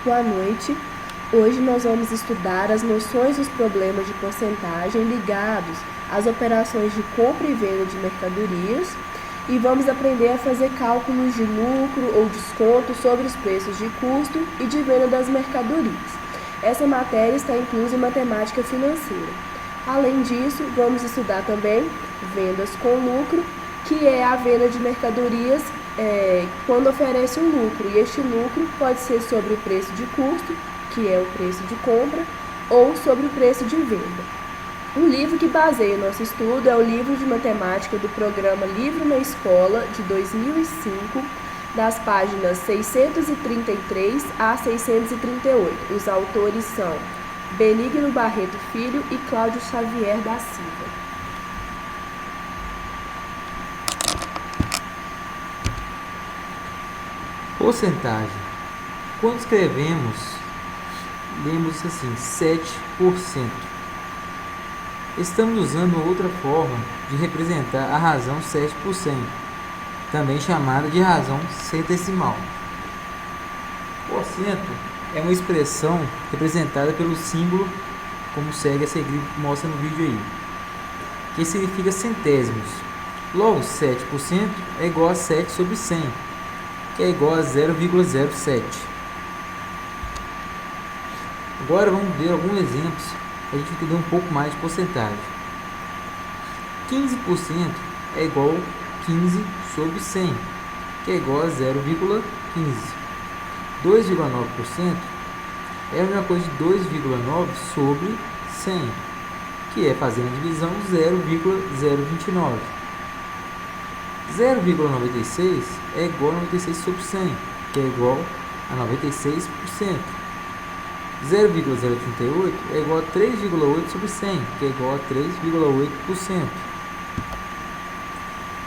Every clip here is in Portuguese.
Boa noite. Hoje nós vamos estudar as noções dos problemas de porcentagem ligados às operações de compra e venda de mercadorias e vamos aprender a fazer cálculos de lucro ou desconto sobre os preços de custo e de venda das mercadorias. Essa matéria está inclusa em matemática financeira. Além disso, vamos estudar também vendas com lucro, que é a venda de mercadorias quando oferece um lucro, e este lucro pode ser sobre o preço de custo, que é o preço de compra, ou sobre o preço de venda. O livro que baseia o nosso estudo é o livro de matemática do programa Livro na Escola, de 2005, das páginas 633 a 638. Os autores são Benigno Barreto Filho e Cláudio Xavier da Silva. Porcentagem. Quando escrevemos, lemos assim, 7%. Estamos usando outra forma de representar a razão 7%, também chamada de razão centesimal. Porcento é uma expressão representada pelo símbolo, como segue a seguir, mostra no vídeo aí, que significa centésimos. Logo, 7% é igual a 7 sobre 100, que é igual a 0,07. Agora vamos ver alguns exemplos para a gente entender um pouco mais de porcentagem. 15% é igual a 15 sobre 100, que é igual a 0,15. 2,9% é a mesma coisa de 2,9 sobre 100, que é, fazendo a divisão, 0,029. 0,96 é igual a 96 sobre 100, que é igual a 96%. 0,038 é igual a 3,8 sobre 100, que é igual a 3,8%.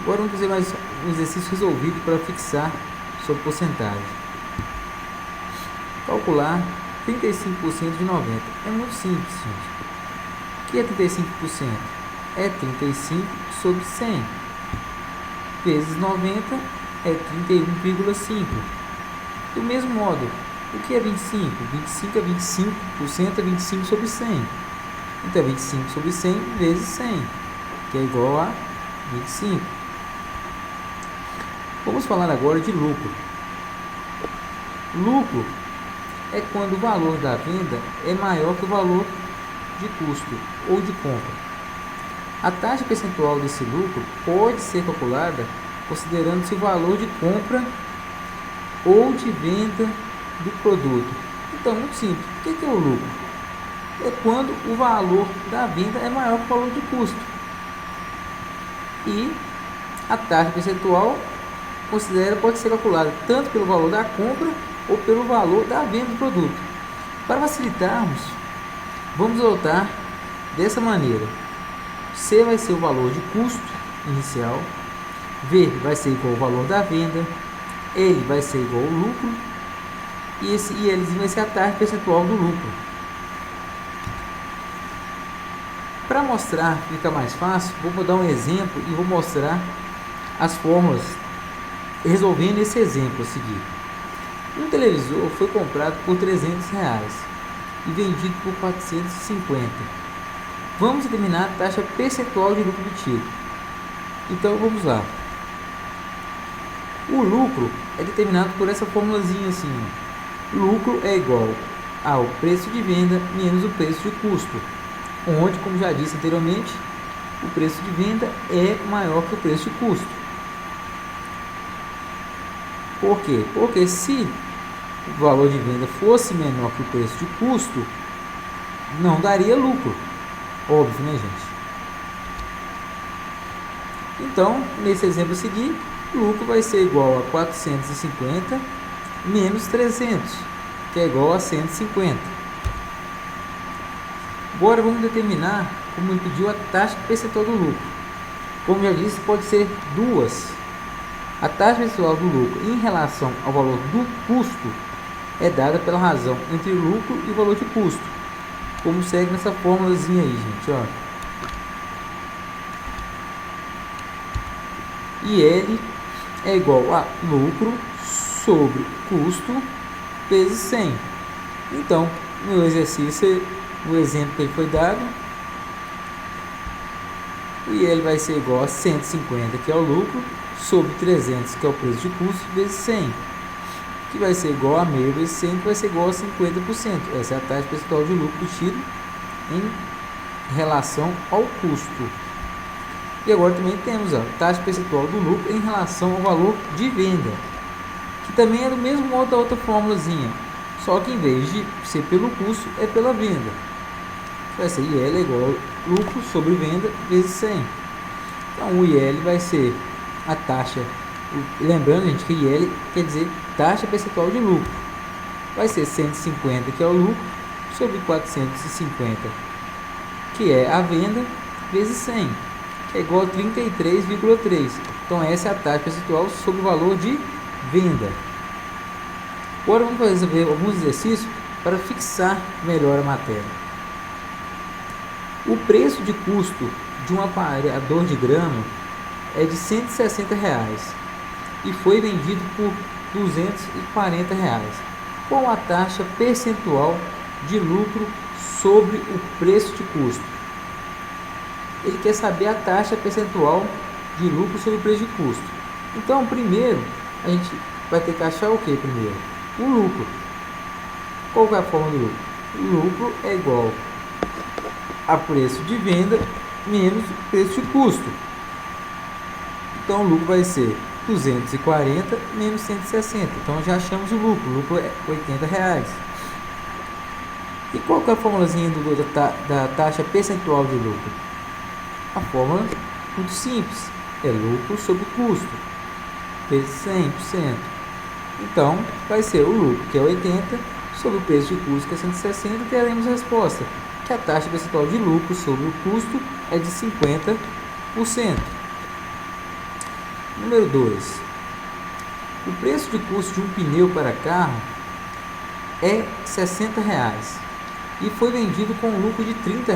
Agora vamos fazer mais um exercício resolvido para fixar sobre porcentagem. Calcular 35% de 90. É muito simples, gente. O que é 35%? É 35 sobre 100. Vezes 90 é 31,5. Do mesmo modo, o que é 25? 25 é 25% é 25 sobre 100. Então é 25 sobre 100 vezes 100, que é igual a 25. Vamos falar agora de lucro. Lucro é quando o valor da venda é maior que o valor de custo ou de compra. A taxa percentual desse lucro pode ser calculada considerando-se o valor de compra ou de venda do produto. Então, muito simples. O que é o lucro? É quando o valor da venda é maior que o valor de custo. E a taxa percentual pode ser calculada tanto pelo valor da compra ou pelo valor da venda do produto. Para facilitarmos, vamos adotar dessa maneira. C vai ser o valor de custo inicial, V vai ser igual ao valor da venda, L vai ser igual ao lucro e esse L vai ser a taxa percentual do lucro. Para mostrar, fica mais fácil, vou dar um exemplo e vou mostrar as fórmulas resolvendo esse exemplo a seguir. Um televisor foi comprado por R$300 e vendido por 450. Vamos determinar a taxa percentual de lucro obtido. Então vamos lá. O lucro é determinado por essa formulazinha assim. Lucro é igual ao preço de venda menos o preço de custo, onde, como já disse anteriormente, o preço de venda é maior que o preço de custo. Por quê? Porque se o valor de venda fosse menor que o preço de custo, não daria lucro. Óbvio, né, gente? Então, nesse exemplo a seguir, o lucro vai ser igual a 450 menos 300, que é igual a 150. Agora vamos determinar, como me pediu, a taxa percentual do lucro. Como já disse, pode ser duas. A taxa percentual do lucro em relação ao valor do custo é dada pela razão entre o lucro e o valor de custo, como segue nessa fórmulazinha aí, gente, ó. E L é igual a lucro sobre custo vezes 100. Então, no exercício, o exemplo que foi dado, o IL vai ser igual a 150, que é o lucro, sobre 300, que é o preço de custo, vezes 100, que vai ser igual a meio vezes 100, que vai ser igual a 50%. Essa é a taxa percentual de lucro tido em relação ao custo. E agora também temos a taxa percentual do lucro em relação ao valor de venda, que também é do mesmo modo da outra formulazinha, só que em vez de ser pelo custo, é pela venda. Vai ser IL igual a lucro sobre venda vezes 100. Então o IL vai ser a taxa, lembrando, gente, que IL quer dizer taxa percentual de lucro, vai ser 150, que é o lucro, sobre 450, que é a venda, vezes 100, que é igual a 33,3. Então essa é a taxa percentual sobre o valor de venda. Agora vamos fazer alguns exercícios para fixar melhor a matéria. O preço de custo de um aparador de grama é de R$ 160 e foi vendido por R$ 240. Qual a taxa percentual de lucro sobre o preço de custo? Ele quer saber a taxa percentual de lucro sobre o preço de custo. Então, primeiro, a gente vai ter que achar o que primeiro? O lucro. Qual é a forma do lucro? O lucro é igual a preço de venda menos preço de custo. Então o lucro vai ser 240 menos 160. Então já achamos o lucro. O lucro é R$ 80. E qual que é a formulazinha da taxa percentual de lucro? A fórmula muito simples. É lucro sobre custo vezes 100%. Então vai ser o lucro, que é 80, sobre o preço de custo, que é 160, e teremos a resposta, que a taxa percentual de lucro sobre o custo é de 50%. Número 2. O preço de custo de um pneu para carro é R$ 60 e foi vendido com lucro de R$ 30.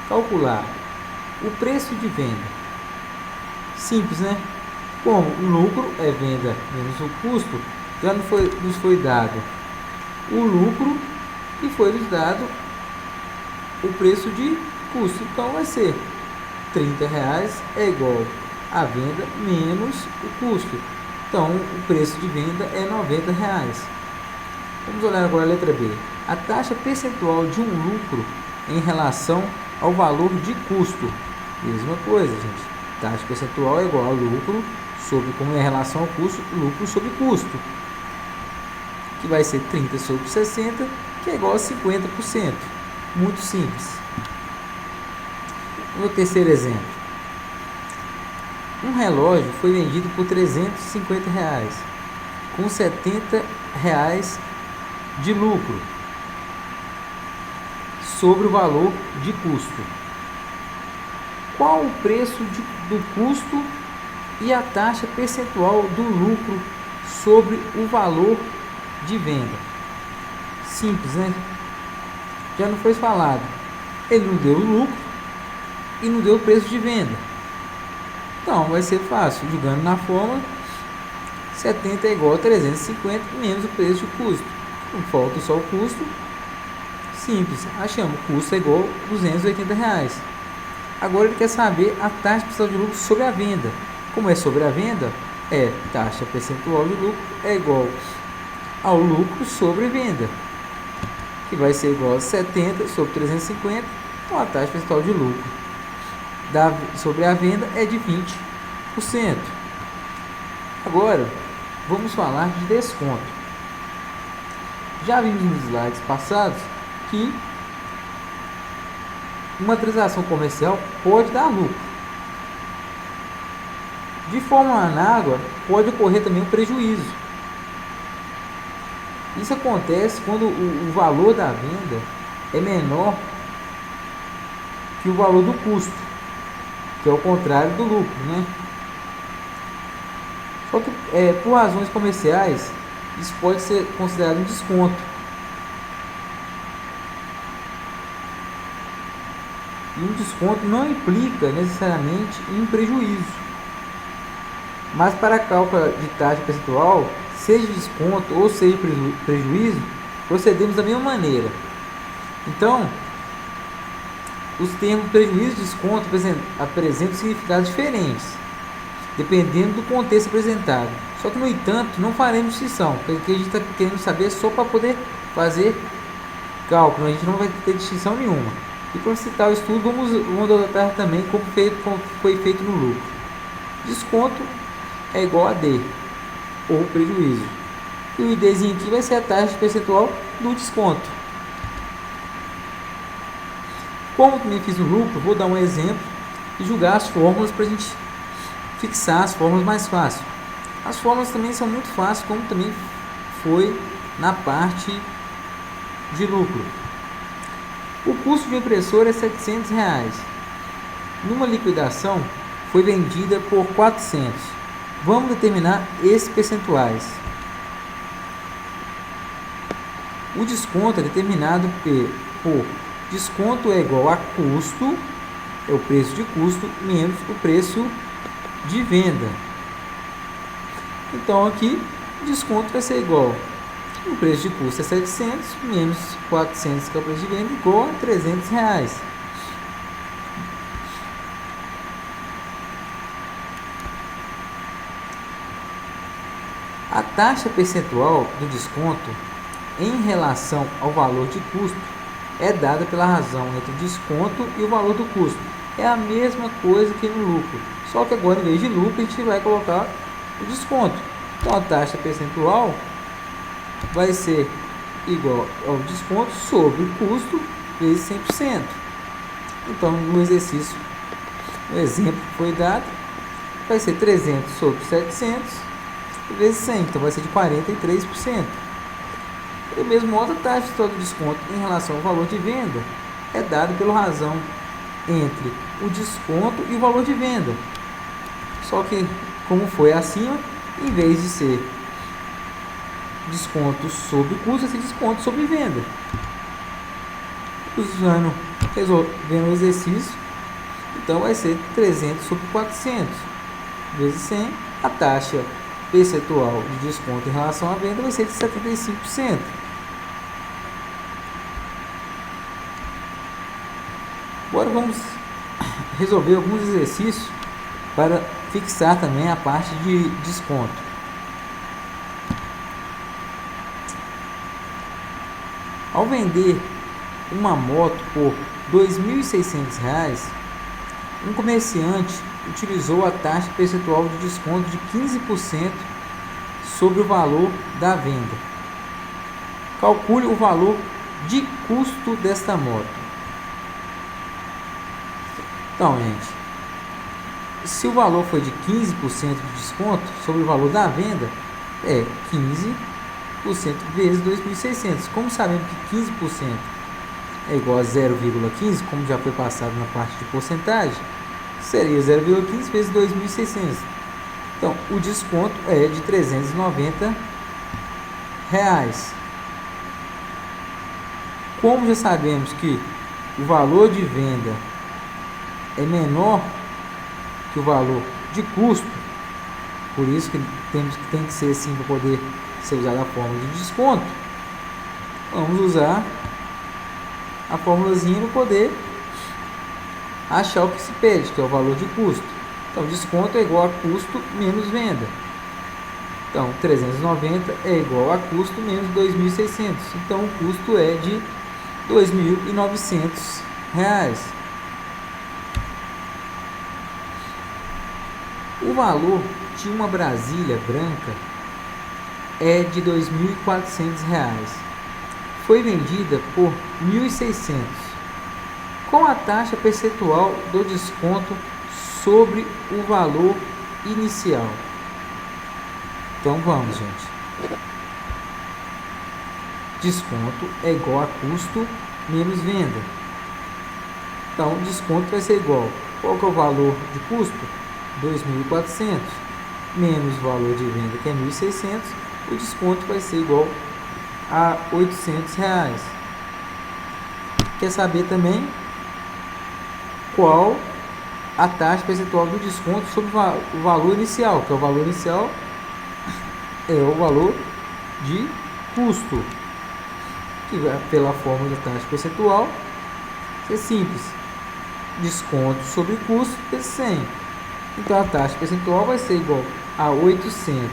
Calcular o preço de venda. Simples, né? Como o lucro é venda menos o custo, já nos foi dado o lucro e foi nos dado o preço de custo. Então vai ser R$ 30 é igual a venda menos o custo. Então o preço de venda é R$ 90. Vamos olhar agora a letra B. A taxa percentual de um lucro em relação ao valor de custo. Mesma coisa, gente. Taxa percentual é igual ao lucro sobre, como é em relação ao custo, lucro sobre custo, que vai ser 30 sobre 60, que é igual a 50%. Muito simples. No terceiro exemplo, um relógio foi vendido por R$ 350, com R$ 70 de lucro sobre o valor de custo. Qual o preço do custo e a taxa percentual do lucro sobre o valor de venda? Simples, né? Já não foi falado. Ele não deu o lucro e não deu o preço de venda. Então vai ser fácil, jogando na fórmula, 70 é igual a 350 menos o preço de custo. Não falta só o custo. Simples, achamos, o custo é igual a R$ 280. Agora ele quer saber a taxa percentual de lucro sobre a venda. Como é sobre a venda, é taxa percentual de lucro é igual ao lucro sobre venda, que vai ser igual a 70 sobre 350. Então a taxa percentual de lucro sobre a venda é de 20%. Agora vamos falar de desconto. Já vimos nos slides passados que uma transação comercial pode dar lucro. De forma análoga, pode ocorrer também um prejuízo. Isso acontece quando o valor da venda é menor que o valor do custo, que é o contrário do lucro, né? Só que por razões comerciais, isso pode ser considerado um desconto. E um desconto não implica necessariamente em prejuízo. Mas para cálculo de taxa percentual, seja desconto ou seja prejuízo, procedemos da mesma maneira. Então, os termos prejuízo e desconto apresentam significados diferentes, dependendo do contexto apresentado. Só que, no entanto, não faremos distinção, porque a gente está querendo saber só para poder fazer cálculo, a gente não vai ter distinção nenhuma. E para citar o estudo, vamos adotar também como foi feito no lucro. Desconto é igual a D, ou prejuízo. E o IDzinho aqui vai ser a taxa percentual do desconto. Como também fiz no lucro, vou dar um exemplo e julgar as fórmulas para a gente fixar as fórmulas mais fácil. As fórmulas também são muito fáceis, como também foi na parte de lucro. O custo de uma impressora é R$700. Numa liquidação, foi vendida por 400. Vamos determinar esses percentuais. O desconto é determinado por desconto é igual a custo, é o preço de custo, menos o preço de venda. Então aqui, o desconto vai ser igual, o preço de custo é 700, menos 400, que é o preço de venda, igual a R$300. A taxa percentual do desconto em relação ao valor de custo é dada pela razão entre o desconto e o valor do custo. É a mesma coisa que no lucro, só que agora, em vez de lucro, a gente vai colocar o desconto. Então a taxa percentual vai ser igual ao desconto sobre o custo vezes 100%. Então, no exercício, o exemplo que foi dado, vai ser 300 sobre 700 vezes 100, então vai ser de 43%. Do mesmo modo, a taxa percentual do desconto em relação ao valor de venda é dada pela razão entre o desconto e o valor de venda. Só que, como foi acima, em vez de ser desconto sobre custo, vai ser desconto sobre venda. Resolvendo o exercício, então vai ser 300 sobre 400 vezes 100. A taxa percentual de desconto em relação à venda vai ser de 75%. Agora vamos resolver alguns exercícios para fixar também a parte de desconto. Ao vender uma moto por R$2.600, um comerciante utilizou a taxa percentual de desconto de 15% sobre o valor da venda. Calcule o valor de custo desta moto. Então, gente, se o valor foi de 15% de desconto sobre o valor da venda, é 15% vezes 2.600. Como sabemos que 15% é igual a 0,15, como já foi passado na parte de porcentagem, seria 0,15 vezes 2.600. Então, o desconto é de R$390. Como já sabemos que o valor de venda é menor que o valor de custo, por isso que tem que ser assim para poder ser usada a fórmula de desconto, vamos usar a fórmulazinha para poder achar o que se pede, que é o valor de custo. Então, desconto é igual a custo menos venda. Então, 390 é igual a custo menos 2.600. Então, o custo é de R$2.900. O valor de uma Brasília branca é de R$2.400. Foi vendida por R$1.600. Com a taxa percentual do desconto sobre o valor inicial. Então vamos, gente. Desconto é igual a custo menos venda. Então o desconto vai ser igual. Qual que é o valor de custo? 2.400 menos o valor de venda, que é 1.600. O desconto vai ser igual a R$800. Quer saber também qual a taxa percentual do desconto sobre o valor inicial, que é o valor inicial é o valor de custo. que vai pela fórmula da taxa percentual, é simples. Desconto sobre custo vezes 100. Então a taxa percentual vai ser igual a 800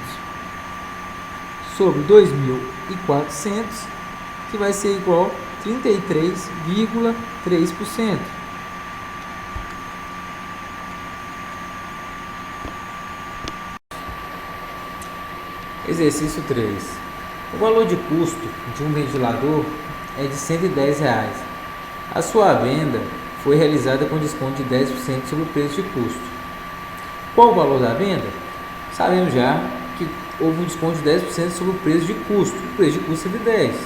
sobre 2.400, que vai ser igual a 33,3%. Exercício 3. O valor de custo de um ventilador é de R$ 110. A sua venda foi realizada com desconto de 10% sobre o preço de custo. Qual o valor da venda? Sabemos já que houve um desconto de 10% sobre o preço de custo. O preço de custo é de 10.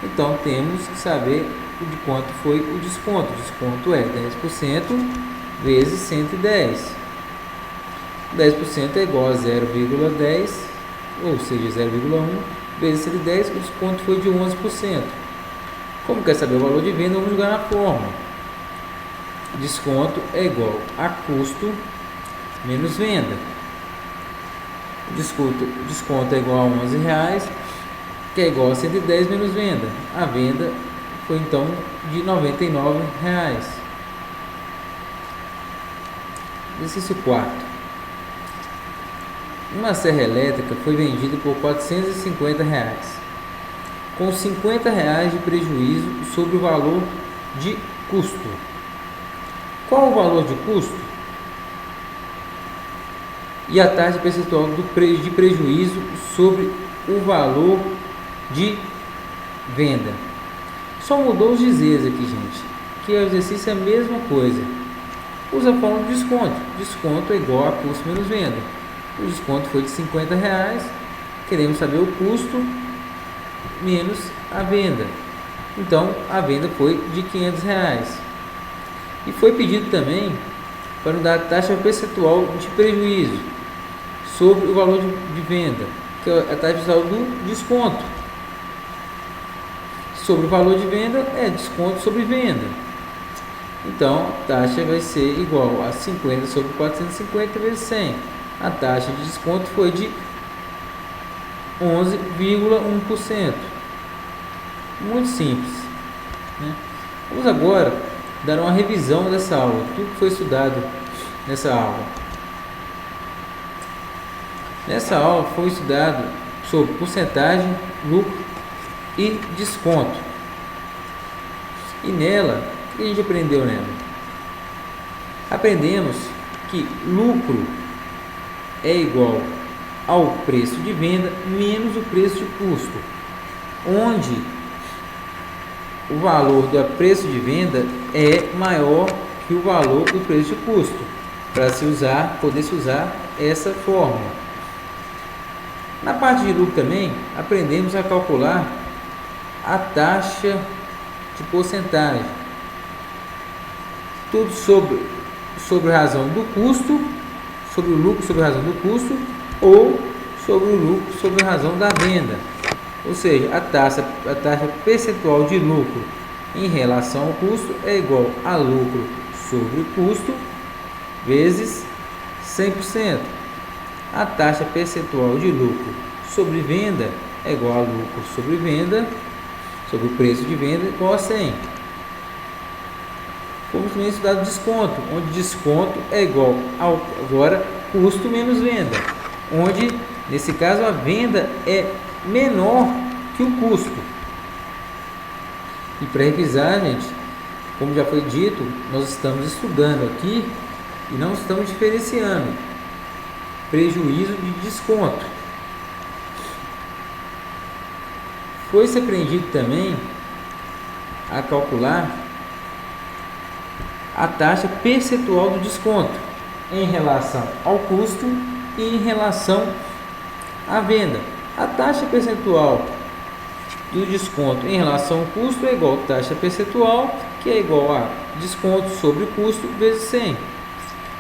Então temos que saber de quanto foi o desconto. O desconto é 10% vezes 110. 10% é igual a 0,10, ou seja, 0,1 vezes 110, o desconto foi de 11%. Como quer saber o valor de venda, vamos jogar na fórmula. Desconto é igual a custo menos venda. O desconto é igual a R$11, que é igual a 110 menos venda. A venda foi então de R$ 99. Exercício 4. Uma serra elétrica foi vendida por R$ 450, com R$ 50 de prejuízo sobre o valor de custo. Qual o valor de custo? E a taxa percentual de prejuízo sobre o valor de venda. Só mudou os dizeres aqui, gente, que o exercício é a mesma coisa. Usa a fórmula de desconto. Desconto é igual a custo menos venda. O desconto foi de R$ 50. Queremos saber o custo menos a venda. Então, a venda foi de R$ 500. E foi pedido também para nos dar a taxa percentual de prejuízo sobre o valor de venda, que é a taxa percentual do desconto. Sobre o valor de venda é desconto sobre venda. Então, a taxa vai ser igual a 50 sobre 450 vezes 100. A taxa de desconto foi de 11,1%. Muito simples, né? Vamos agora dar uma revisão dessa aula, tudo que foi estudado nessa aula. Nessa aula foi estudado sobre porcentagem, lucro e desconto. E nela, o que a gente aprendeu nela? Aprendemos que lucro é igual ao preço de venda menos o preço de custo, onde o valor do preço de venda é maior que o valor do preço de custo, para poder se usar essa fórmula. Na parte de lucro também aprendemos a calcular a taxa de porcentagem, tudo sobre a razão do custo, sobre o lucro sobre a razão do custo, ou sobre o lucro sobre a razão da venda. Ou seja, a taxa percentual de lucro em relação ao custo é igual a lucro sobre custo vezes 100%. A taxa percentual de lucro sobre venda é igual a lucro sobre venda, sobre o preço de venda, igual a 100. Vamos também estudar o desconto, onde desconto é igual ao agora custo menos venda, onde nesse caso a venda é menor que o custo. E para revisar, gente, como já foi dito, nós estamos estudando aqui e não estamos diferenciando prejuízo de desconto. Foi-se aprendido também a calcular a taxa percentual do desconto em relação ao custo e em relação à venda. A taxa percentual do desconto em relação ao custo é igual a taxa percentual, que é igual a desconto sobre custo vezes 100.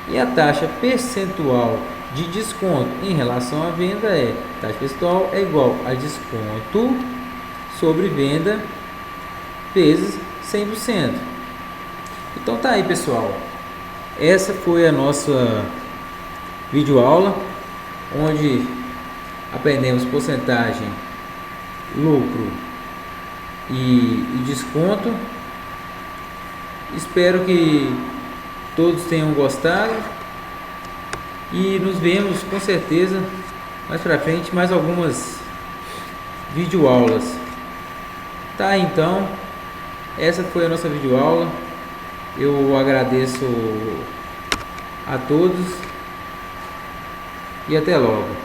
E a taxa percentual de desconto em relação à venda é taxa percentual é igual a desconto sobre venda vezes 100%. Então tá aí, pessoal. Essa foi a nossa videoaula, onde aprendemos porcentagem, lucro e desconto. Espero que todos tenham gostado e nos vemos com certeza mais pra frente, mais algumas videoaulas. Tá, então essa foi a nossa videoaula. Eu agradeço a todos e até logo.